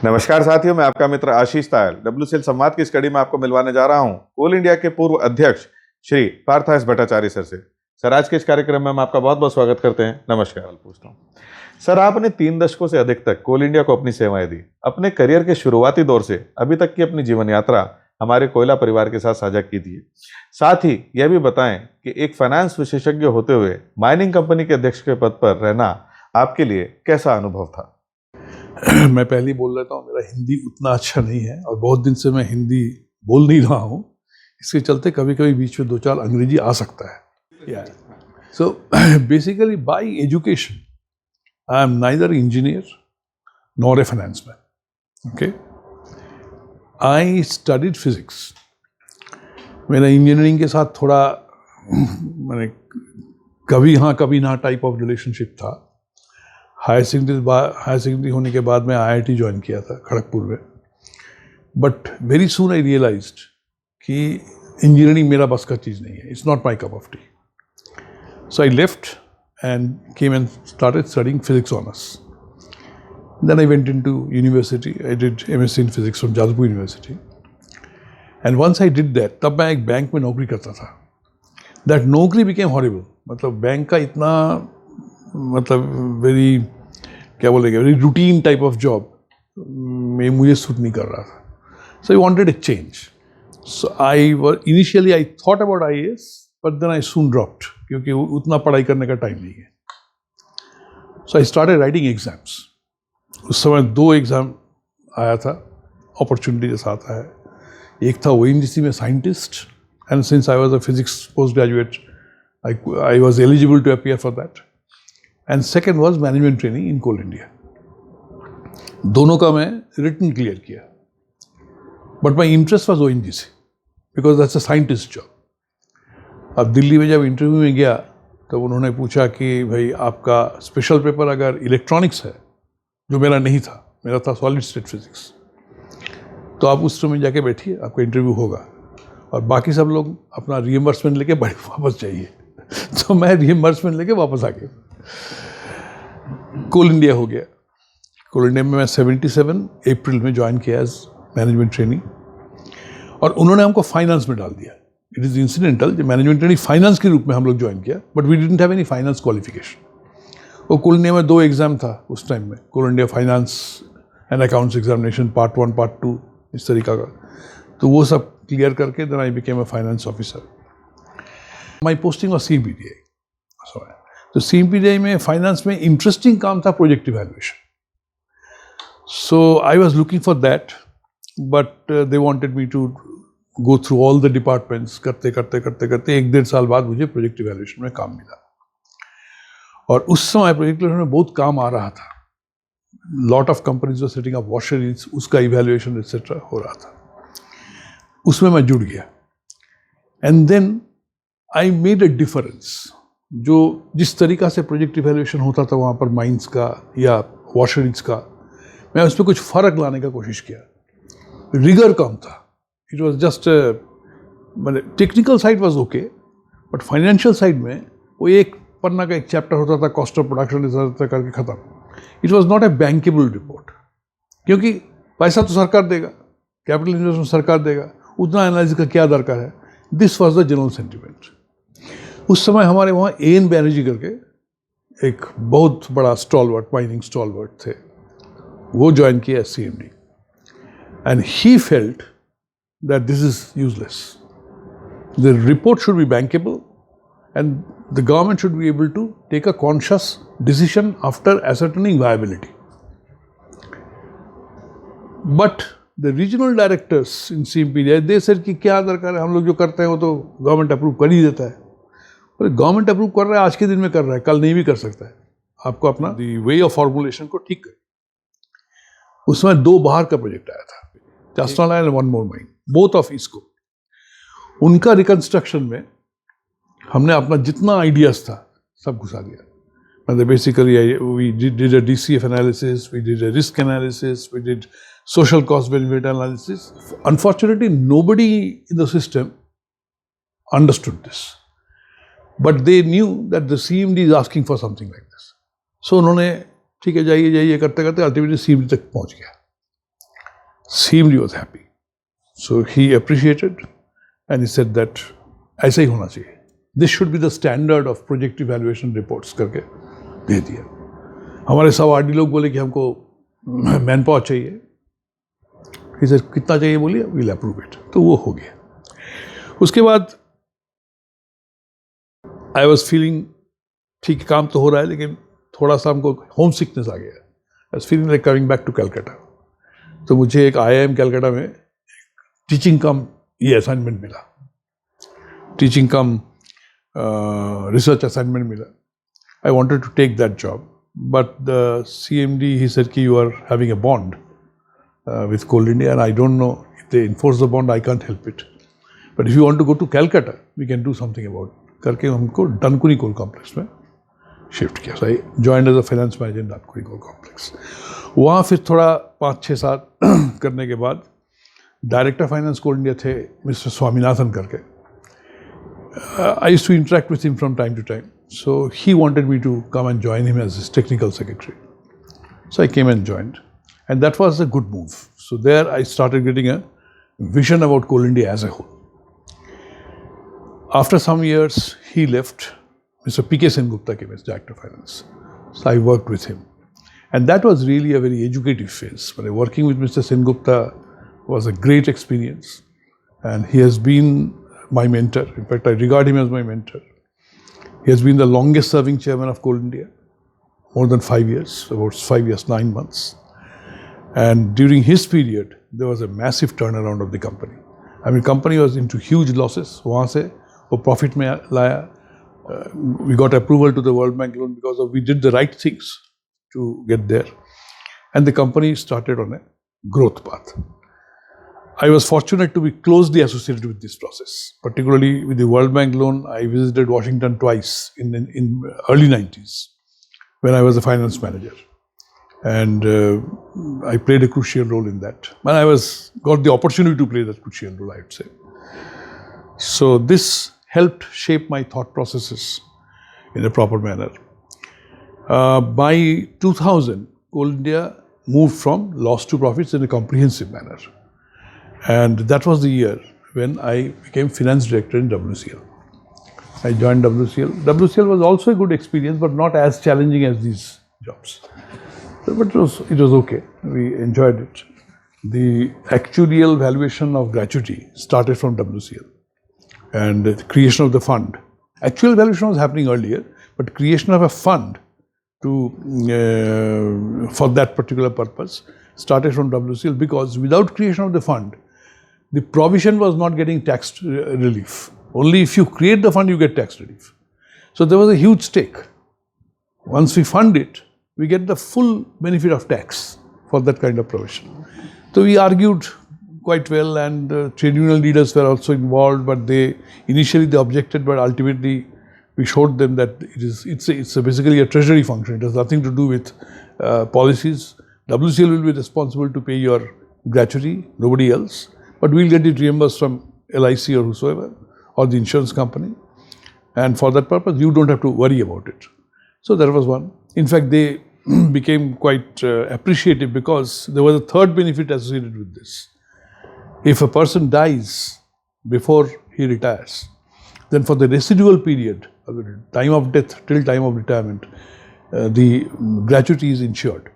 नमस्कार साथियों, मैं आपका मित्र आशीष तायल WCL संवाद की इस कड़ी में आपको मिलवाने जा रहा हूं कोल इंडिया के पूर्व अध्यक्ष श्री पार्था भट्टाचार्य सर से। सर, आज के इस कार्यक्रम में हम आपका बहुत बहुत स्वागत करते हैं। नमस्कार। पूछता हूँ सर, आपने 3 दशकों से अधिक तक कोल इंडिया को अपनी सेवाएं दी। अपने करियर के शुरुआती दौर से अभी तक की अपनी जीवन यात्रा हमारे कोयला परिवार के साथ साझा की थी। साथ ही यह भी बताएं कि एक फाइनेंस विशेषज्ञ होते हुए माइनिंग कंपनी के अध्यक्ष के पद पर रहना आपके लिए कैसा अनुभव था? मैं पहले बोल लेता हूँ, मेरा हिंदी उतना अच्छा नहीं है और बहुत दिन से मैं हिंदी बोल नहीं रहा हूँ। इसके चलते कभी कभी बीच में 2-4 अंग्रेजी आ सकता है। So basically bye education I am neither engineer nor a finance man. Okay, I studied physics. मेरा इंजीनियरिंग के साथ थोड़ा मैंने कभी हाँ कभी ना टाइप ऑफ रिलेशनशिप था। हायर सेकेंडरी होने के बाद मैं IIT ज्वाइन किया था खड़गपुर में, but very soon I realized कि इंजीनियरिंग मेरा बस का चीज़ नहीं है। It's not my cup of tea. So I left and came and started studying physics honours. Then I went into university. I did MSc in physics from Jadavpur university. And once I did that, तब मैं एक bank में नौकरी करता था। That नौकरी became horrible. मतलब bank का इतना वेरी क्या बोलेंगे, very routine type of job में मुझे सूट नहीं कर रहा था। So I wanted a change. So initially I thought about IAS, but then I soon dropped, क्योंकि उतना पढ़ाई करने का टाइम नहीं है। So I started writing exams. उस समय 2 एग्ज़ाम आया था, अपॉर्चुनिटी जैसा आता है। एक था ONGC में scientist, and since I was a physics post graduate I was eligible to appear for that. And second was management training in Coal India. दोनों का मैं रिटन क्लियर किया, but my interest was ONGC because that's a scientist job. अब दिल्ली में जब interview में गया तो उन्होंने पूछा कि भाई आपका स्पेशल पेपर अगर इलेक्ट्रॉनिक्स है, जो मेरा नहीं था, मेरा था सॉलिड स्टेट फिजिक्स, तो आप उस समय जाके बैठिए, आपका इंटरव्यू होगा और बाकी सब लोग अपना रिएम्बर्समेंट लेके वापस जाइए। तो मैं रिएम्बर्समेंट लेके वापस आ गया। कोल इंडिया हो गया। कोल इंडिया में मैं 77 अप्रैल में ज्वाइन किया एज मैनेजमेंट ट्रेनिंग, और उन्होंने हमको फाइनेंस में डाल दिया। इट इज़ इंसिडेंटल, जो मैनेजमेंट ट्रेनिंग फाइनेंस के रूप में हम लोग ज्वाइन किया, but we didn't have any finance qualification. वो कोल इंडिया में 2 एग्ज़ाम था उस टाइम में, coal India finance and accounts examination part 1 part 2 इस तरीका का। तो वो सब क्लियर करके then I became a finance officer. My posting और CPDI। तो CPDI में फाइनेंस में इंटरेस्टिंग काम था project evaluation. So I was looking for that, but they wanted me to go through all the departments. करते करते करते करते 1-1.5 साल बाद मुझे प्रोजेक्ट इवैल्यूएशन में काम मिला, और उस समय प्रोजेक्ट इवैल्यूएशन में बहुत काम आ रहा था। Lot of companies were setting up washeries, उसका इवैल्यूएशन एक्सेट्रा हो रहा था। उसमें मैं जुड़ गया, and then I made a difference. जो जिस तरीका से प्रोजेक्ट इवैल्यूएशन होता था वहाँ पर माइंस का या वॉशरीज का, मैं उस पर कुछ फ़र्क लाने का कोशिश किया। रिगर कम था। इट वॉज जस्ट मतलब technical side was okay, but financial side में वो एक पन्ना का एक चैप्टर होता था, कॉस्ट ऑफ प्रोडक्शन करके ख़त्म। It was not a bankable report, क्योंकि पैसा तो सरकार देगा, कैपिटल इन्वेस्टमेंट सरकार देगा, उतना एनालिसिस का क्या दरकार है। This was the general sentiment. उस समय हमारे वहाँ AN बैनर्जी करके एक बहुत बड़ा स्टॉलवर्ट, माइनिंग स्टॉलवर्ट थे, वो ज्वाइन किया CMD, and he felt that this is useless. The report should be bankable and the government should be able to take a conscious decision after ascertaining viability. But the regional directors in CMPDI they sir कि क्या दरकार है, हम लोग जो करते हैं वो तो गवर्नमेंट अप्रूव कर ही देता है। और गवर्नमेंट अप्रूव कर रहा है, आज के दिन में कर रहा है, कल नहीं भी कर सकता है। आपको अपना वे ऑफ फॉर्मुलेशन को ठीक करें। उसमें 2 बाहर का प्रोजेक्ट आया था, चस्टोला and one more mine, both of इसको। उनका रिकंस्ट्रक्शन में हमने अपना जितना आइडियाज था सब घुसा दिया। मतलब basically we did a DCF analysis, we did a risk analysis, we did social cost benefit analysis. Unfortunately, nobody in the system understood this. But they knew that the CMD is asking for something like this. So उन्होंने ठीक है जाइए जाइए करते करते ultimately CMD तक पहुंच गया। CMD was happy. So he appreciated and he said that ऐसा ही होना चाहिए. This should be the standard of project evaluation reports करके दे दिया. हमारे सब आरडी लोग बोले कि हमको मैन पावर चाहिए. He said कितना चाहिए बोलिए, we'll approve it. तो वो हो गया. उसके बाद I was feeling ठीक काम तो हो रहा है लेकिन थोड़ा सा हमको होम सिकनेस आ गया. I was feeling like coming back to Calcutta. तो मुझे एक IIM कैलकाटा में टीचिंग कम ये असाइनमेंट मिला. टीचिंग कम रिसर्च असाइनमेंट मिला. I wanted to take that job, but the CMD he said कि you are having a bond with Coal India and I don't know if they enforce the bond. I can't help it. But if you want to go to Calcutta, we can do something about it. करके हमको Dankuni coal complex में shift किया. So I joined as a finance manager in Dankuni coal complex. वहाँ फिर थोड़ा 5-6 साल करने के बाद डायरेक्टर फाइनेंस कोल इंडिया थे मिस्टर स्वामीनाथन करके. I used to interact with him from time to time. So he wanted me to come and join him as his technical secretary. So I came and joined. And that was a good move. So there I started getting a vision about Coal India as a whole. After some years, he left. Mr. P.K. Sengupta came as director of finance. So I worked with him. And that was really a very educative phase. But working with Mr. Sengupta was a great experience. And he has been my mentor. In fact, I regard him as my mentor. He has been the longest serving chairman of Coal India, more than 5 years, about 5 years, 9 months. And during his period, there was a massive turnaround of the company. I mean, company was into huge losses. वहाँ से वो profit में लाया. We got approval to the World Bank loan because we did the right things to get there. And the company started on a growth path. I was fortunate to be closely associated with this process, particularly with the World Bank loan. I visited Washington twice in early 90s when I was a finance manager. And I played a crucial role in that. And I got the opportunity to play that crucial role, I would say. So this helped shape my thought processes in a proper manner. By 2000, Coal India moved from loss to profits in a comprehensive manner. And that was the year when I became finance director in WCL. I joined WCL. WCL was also a good experience, but not as challenging as these jobs. But it was okay. We enjoyed it. The actuarial valuation of gratuity started from WCL. And the creation of the fund. Actual valuation was happening earlier, but creation of a fund for that particular purpose started from WCL, because without creation of the fund, the provision was not getting tax relief. Only if you create the fund, you get tax relief. So there was a huge stake. Once we fund it, we get the full benefit of tax for that kind of provision. So we argued quite well, and trade union leaders were also involved, but initially they objected, but ultimately we showed them that it's basically a treasury function. It has nothing to do with policies. WCL will be responsible to pay your gratuity, nobody else. But we'll get it reimbursed from LIC or whosoever, or the insurance company. And for that purpose, you don't have to worry about it. So that was one. In fact, they became quite appreciative, because there was a third benefit associated with this. If a person dies before he retires, then for the residual period, time of death till time of retirement, the gratuity is insured.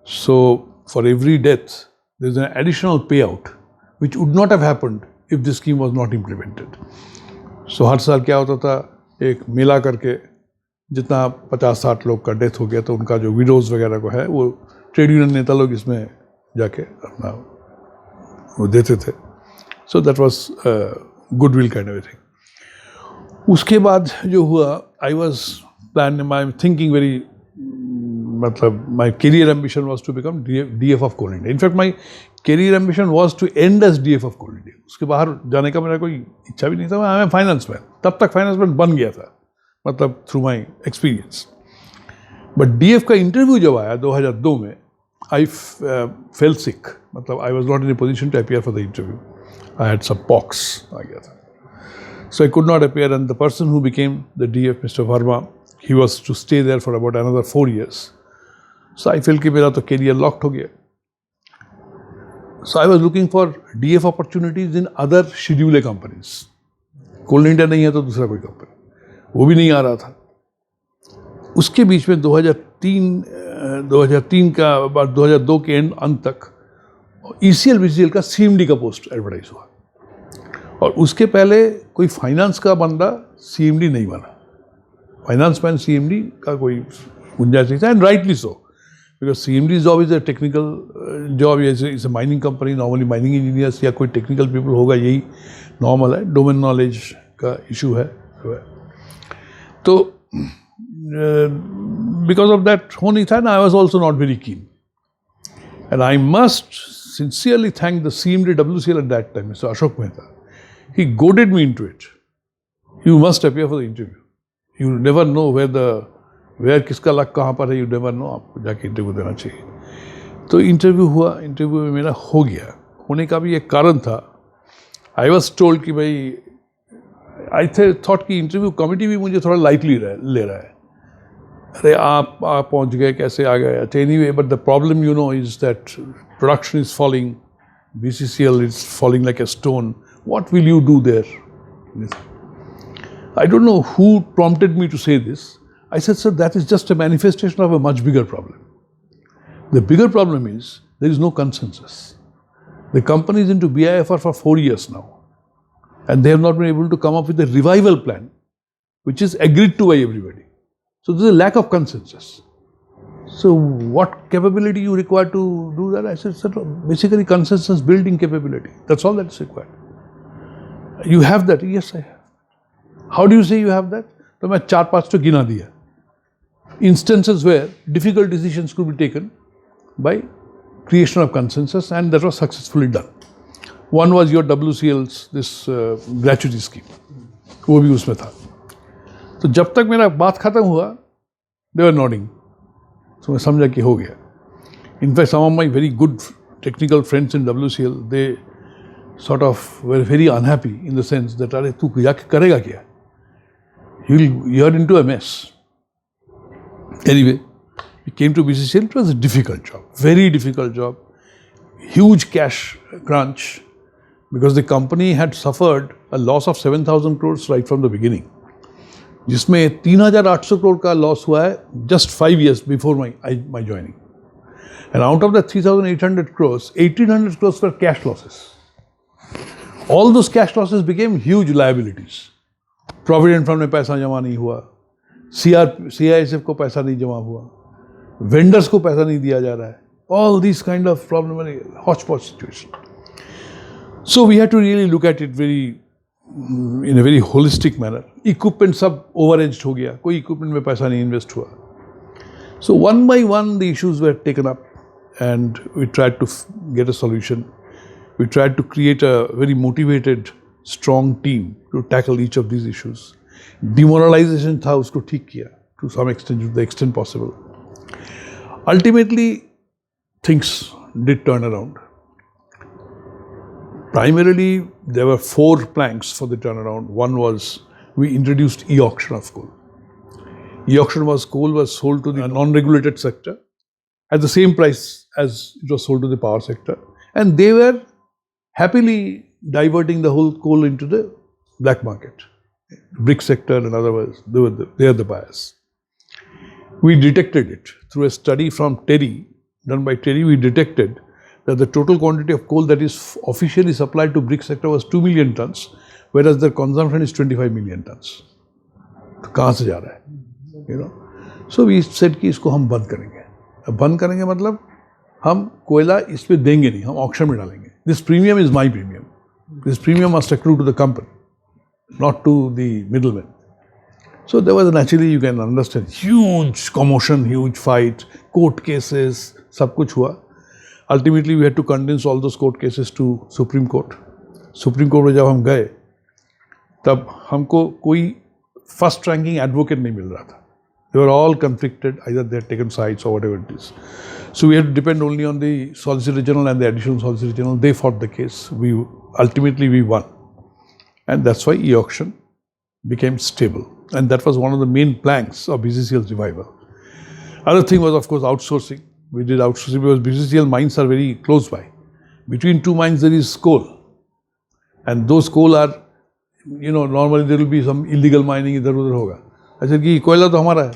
So for every death, there is an additional payout, which would not have happened if this scheme was not implemented. So हर साल क्या होता था, एक मेला करके जितना 50-60 लोग का death हो गया, तो उनका जो विडोज वगैरह को है, वो ट्रेड यूनियन नेता लोग इसमें जाके अपना वो देते थे. So that was goodwill kind of a thing. उसके बाद जो हुआ, I was thinking very, my career ambition was to become DF of Coal India. In fact, my career ambition was to end as DF of Coal India. उसके बाहर जाने का मेरा कोई इच्छा भी नहीं था. मैं फाइनेंस मैन, तब तक फाइनेंस मैन बन गया था, through my experience. But DF का इंटरव्यू जब आया 2002 में, I fell sick. I was not in a position to appear for the interview. I had some pox आ गया था. So I could not appear, and the person who became the DF, Mr. Verma, he was to stay there for about another 4 years. So I felt कि मेरा तो career locked हो गया. So I was looking for DF opportunities in other schedule A companies. Coal India नहीं है तो दूसरा कोई कंपनी, वो भी नहीं आ रहा था. उसके बीच में 2003 का बाद 2002 के अंत तक ECL BCL का CMD का पोस्ट एडवर्टाइज हुआ, और उसके पहले कोई फाइनेंस का बंदा CMD नहीं बना. फाइनेंस मैन CMD का कोई गुंजाइश नहीं था, and rightly so, because CMD job is a technical job. Is a mining company, normally mining engineers या कोई टेक्निकल पीपल होगा, यही नॉर्मल है. डोमेन नॉलेज का इशू है. तो बिकॉज ऑफ दैट हो नहीं था, and I was also not very keen. And I must sincerely thank the CMD WCL at that time, Mr. Ashok Mehta. He goaded me into it. You must appear for the interview. You never know where किसका luck कहाँ पर है, you never know. आपको जाके interview देना चाहिए. तो interview हुआ, इंटरव्यू में मेरा हो गया. होने का भी एक कारण था. I was told कि भाई, I thought कि इंटरव्यू कमिटी भी मुझे थोड़ा लाइटली ले रहा है. अरे आप पहुँच गए, कैसे आ गए. Anyway, but the problem you know is that production is falling, BCCL is falling like a stone. What will you do there? I don't know who prompted me to say this. I said, sir, that is just a manifestation of a much bigger problem. The bigger problem is there is no consensus. The company is into BIFR for 4 years now, and they have not been able to come up with a revival plan which is agreed to by everybody. So there is a lack of consensus. So what capability you require to do that? I said, sir, basically consensus building capability. That's all that's required. You have that? Yes, I have. How do you say you have that? तो मैं 4-5 तो गिना दिया. Instances where difficult decisions could be taken by creation of consensus, and that was successfully done. One was your WCL's this gratuity scheme. वो भी उसमें था. तो जब तक मेरा बात खत्म हुआ, they were nodding. तो मैं समझा कि हो गया. In fact some of my very good technical friends in WCL, they sort of were very unhappy in the sense that अरे तू जाके करेगा क्या? You are into a mess. Anyway, we came to BCCL. It was a difficult job, very difficult job, huge cash crunch, because the company had suffered a loss of 7,000 crores right from the beginning. जिसमें 3,800 करोड़ का loss हुआ है just 5 years before my joining. And out of the 3,800 crores, 1,800 crores were cash losses. All those cash losses became huge liabilities. Provident fund में पैसा जमा नहीं हुआ, CISF को पैसा नहीं जमा हुआ, vendors को पैसा नहीं दिया जा रहा है. All these kind of problematic hodgepodge situation. So we had to really look at it in a very holistic manner. Equipment सब overaged हो गया, कोई equipment में पैसा नहीं invest हुआ. So one by one the issues were taken up, and we tried to get a solution. We tried to create a very motivated, strong team to tackle each of these issues. Demoralization था, उसको ठीक किया to some extent, to the extent possible. Ultimately, things did turn around. Primarily, there were 4 planks for the turnaround. One was we introduced e-auction of coal. E-auction was coal was sold to the non-regulated sector at the same price as it was sold to the power sector, and they were happily diverting the whole coal into the black market. Brick sector, in other words, they are the buyers. We detected it through a study from Terry, done by Terry. We detected that the total quantity of coal that is officially supplied to brick sector was 2 million tons, whereas their consumption is 25 million tons. तो कहाँ से जा रहा है? You know? So we said कि इसको हम बंद करेंगे. अब बंद करेंगे मतलब हम कोयला इस पे देंगे नहीं, हम ऑक्शन में डालेंगे. This premium is my premium. This premium must accrue to the company, not to the middleman. So there was naturally, you can understand, huge commotion, huge fight, court cases, सब कुछ हुआ. Ultimately, we had to condense all those court cases to Supreme Court. Supreme Court में जब हम गए, तब हमको कोई first ranking advocate नहीं मिल रहा था. They were all conflicted, either they had taken sides or whatever it is. So we had to depend only on the Solicitor General and the Additional Solicitor General. They fought the case. Ultimately we won. And that's why e-auction became stable. And that was one of the main planks of BCCL's revival. Other thing was, of course, outsourcing. We did outsourcing because BCCL mines are very close by. between two mines there is coal. And those coal are, normally there will be some illegal mining idhar udhar hoga. I said कि कोयला तो हमारा है.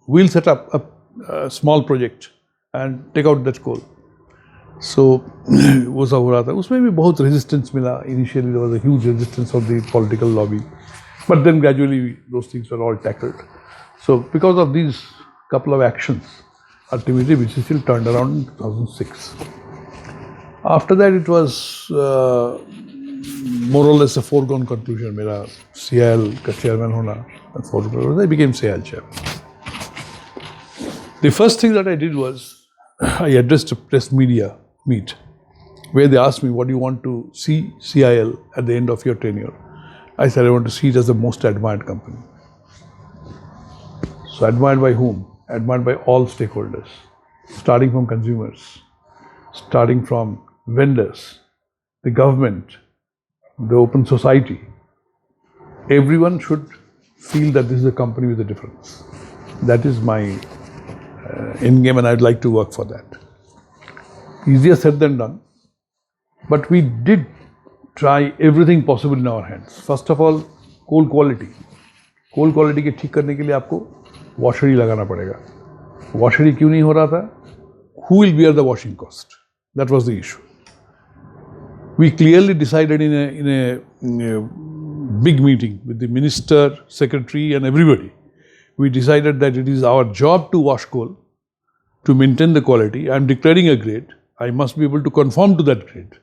We'll set up a small project and take out that coal. So वो सब हो रहा था. उसमें भी बहुत resistance मिला. Initially there was a huge resistance of the political lobby, but then gradually those things were all tackled. So because of these couple of actions, ultimately WCL turned around in 2006. After that it was more or less a foregone conclusion. मेरा CIL का chairman होना, I became CIL chairman. The first thing that I did was I addressed a press media meet where they asked me, what do you want to see CIL at the end of your tenure? I said, I want to see it as the most admired company. So admired by whom? Admired by all stakeholders, starting from consumers, starting from vendors, the government, the open society. Everyone should feel that this is a company with a difference. That is my end game, and I'd like to work for that. Easier said than done, but we did try everything possible in our hands. First of all, coal quality. Coal quality के ठीक करने के लिए आपको washery लगाना पड़ेगा. Washery क्यों नहीं हो रहा था? Who will bear the washing cost? That was the issue. We clearly decided in a big meeting with the minister, secretary, and everybody. We decided that it is our job to wash coal, to maintain the quality. I am declaring a grade. I must be able to conform to that grade.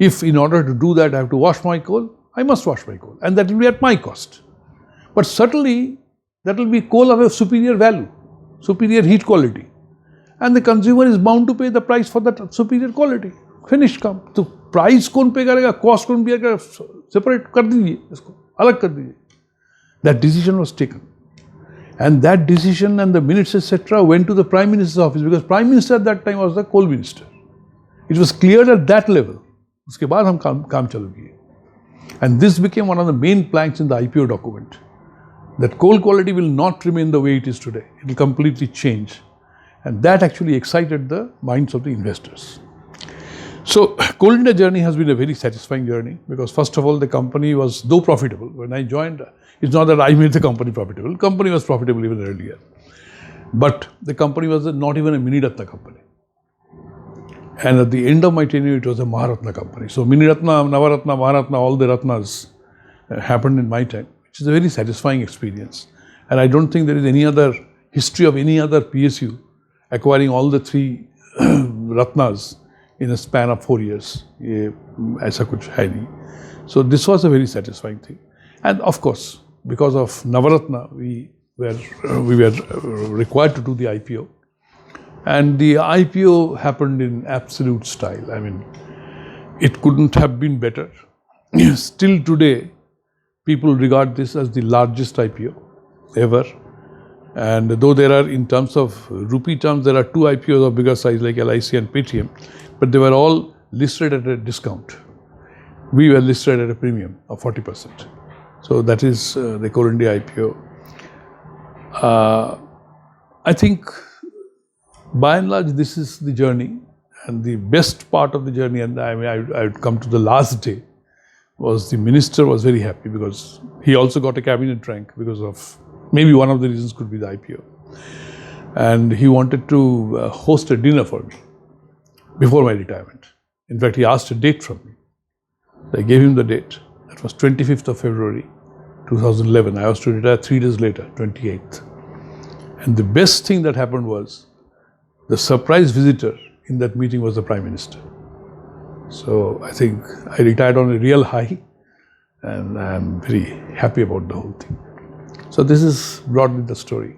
If in order to do that I have to wash my coal, I must wash my coal, and that will be at my cost. But certainly that will be coal of a superior value, superior heat quality, and the consumer is bound to pay the price for that superior quality. Finished काम. तो price कौन पे करेगा, cost कौन bear करेगा, separate कर दीजिए इसको, अलग कर दीजिए. That decision was taken, and that decision and the minutes etc. went to the Prime Minister's office, because Prime Minister at that time was the coal minister. It was cleared at that level. उसके बाद हम काम चालू किए, and this became one of the main planks in the IPO document, that coal quality will not remain the way it is today. It will completely change, and that actually excited the minds of the investors. So Coal India journey has been a very satisfying journey, because first of all the company was, though profitable, when I joined, it's not that I made the company profitable. The company was profitable even earlier, but the company was not even a Mini Ratna company. And at the end of my tenure, it was a Maharatna company. So Mini Ratna, Navaratna, Maharatna, all the Ratnas happened in my time, which is a very satisfying experience. And I don't think there is any other history of any other PSU acquiring all the three Ratnas in a span of 4 years. ऐसा कुछ है नहीं. So this was a very satisfying thing. And of course, because of Navaratna, we were required to do the IPO. And the IPO happened in absolute style. I mean, it couldn't have been better. Still today, people regard this as the largest IPO ever. And though there are, in terms of rupee terms, there are two IPOs of bigger size like LIC and Paytm, but they were all listed at a discount. We were listed at a premium of 40%. So that is the Coal India IPO. I think by and large, this is the journey, and the best part of the journey, and I would come to the last day, was the minister was very happy, because he also got a cabinet rank because of, maybe one of the reasons could be the IPO. And he wanted to host a dinner for me before my retirement. In fact, he asked a date from me. I gave him the date. That was 25th of February 2011. I was to retire 3 days later, 28th. And the best thing that happened was, the surprise visitor in that meeting was the Prime Minister. So I think I retired on a real high, and I am very happy about the whole thing. So this is broadly the story.